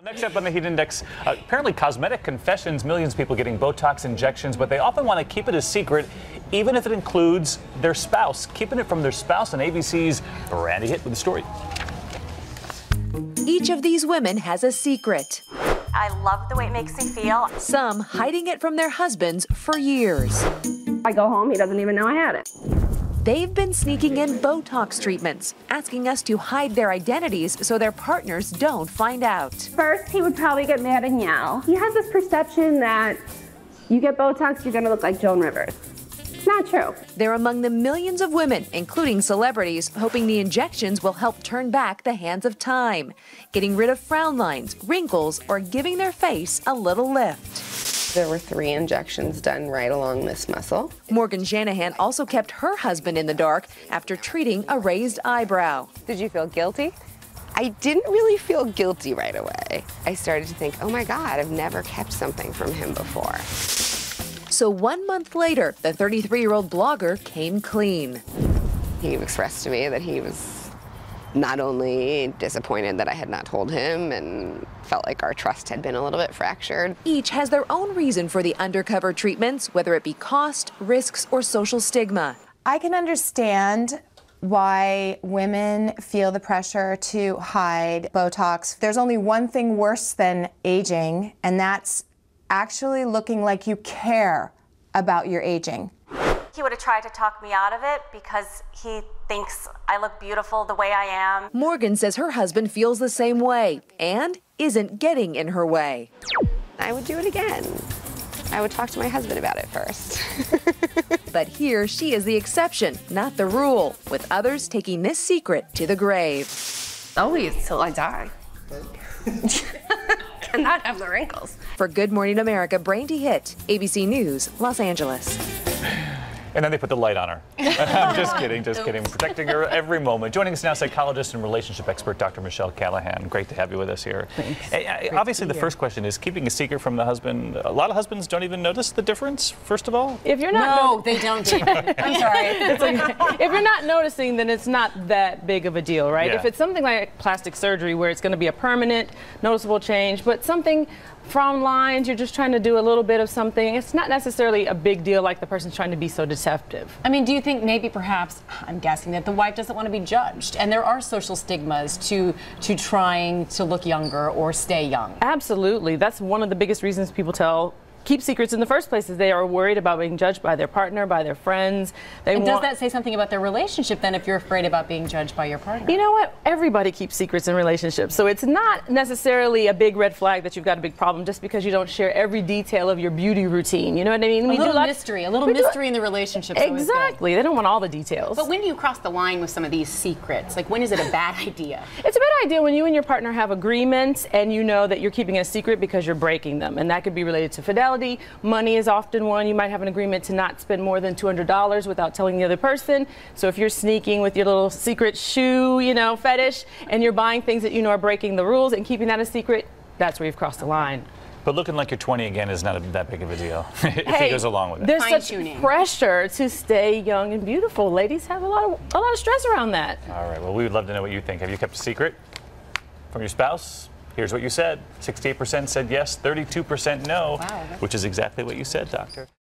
Next up on the Heat Index, apparently cosmetic confessions, millions of people getting Botox injections, but they often want to keep it a secret, even if it includes their spouse. Keeping it from their spouse, and ABC's Randy Hitt with the story. Each of these women has a secret. I love the way it makes me feel. Some hiding it from their husbands for years. I go home, he doesn't even know I had it. They've been sneaking in Botox treatments, asking us to hide their identities so their partners don't find out. First, he would probably get mad and yell. He has this perception that you get Botox, you're gonna look like Joan Rivers. It's not true. They're among the millions of women, including celebrities, hoping the injections will help turn back the hands of time, getting rid of frown lines, wrinkles, or giving their face a little lift. There were 3 injections done right along this muscle. Morgan SHANAHAN also kept her husband in the dark after treating a raised eyebrow. Did you feel guilty? I didn't really feel guilty right away. I started to think, oh my God, I've never kept something from him before. So 1 month later, the 33-year-old blogger came clean. He expressed to me that he was not only disappointed that I had not told him and felt like our trust had been a little bit fractured. Each has their own reason for the undercover treatments, whether it be cost, risks, or social stigma. I can understand why women feel the pressure to hide Botox. There's only one thing worse than aging, and that's actually looking like you care about your aging. He would have tried to talk me out of it because he thinks I look beautiful the way I am. Morgan says her husband feels the same way and isn't getting in her way. I would do it again. I would talk to my husband about it first. But here she is the exception, not the rule, with others taking this secret to the grave. Always till I die. Cannot have the wrinkles. For Good Morning America, Randy Hitt, ABC News, Los Angeles. And then they put the light on her. I'm just kidding, protecting her every moment. Joining us now, psychologist and relationship expert, Dr. Michelle Callahan. Great to have you with us here. Thanks. Obviously, the first question is keeping a secret from the husband. A lot of husbands don't even notice the difference, first of all. If you're not No, they don't, David. I'm sorry. It's okay. If you're not noticing, then it's not that big of a deal, right? Yeah. If it's something like plastic surgery where it's going to be a permanent, noticeable change, but something frown lines, you're just trying to do a little bit of something, it's not necessarily a big deal like the person's trying to be so deceptive. I mean, do you think maybe perhaps, I'm guessing that the wife doesn't want to be judged, and there are social stigmas to trying to look younger or stay young? Absolutely. That's one of the biggest reasons people keep secrets in the first place, is they are worried about being judged by their partner, by their friends. And does that say something about their relationship then if you're afraid about being judged by your partner? You know what? Everybody keeps secrets in relationships, so it's not necessarily a big red flag that you've got a big problem just because you don't share every detail of your beauty routine. You know what I mean? A little mystery in the relationship. Exactly. They don't want all the details. But when do you cross the line with some of these secrets? Like, when is it a bad idea? It's a bad idea when you and your partner have agreements and you know that you're keeping a secret because you're breaking them, and that could be related to fidelity. Money is often one. You might have an agreement to not spend more than $200 without telling the other person. So if you're sneaking with your little secret shoe, fetish, and you're buying things that you know are breaking the rules and keeping that a secret, that's where you've crossed the line. But looking like you're 20 again is not that big of a deal if he goes along with it. There's such pressure to stay young and beautiful. Ladies have a lot of stress around that. All right, well, we would love to know what you think. Have you kept a secret from your spouse? Here's what you said. 68% said yes, 32% no, which is exactly what you said, doctor.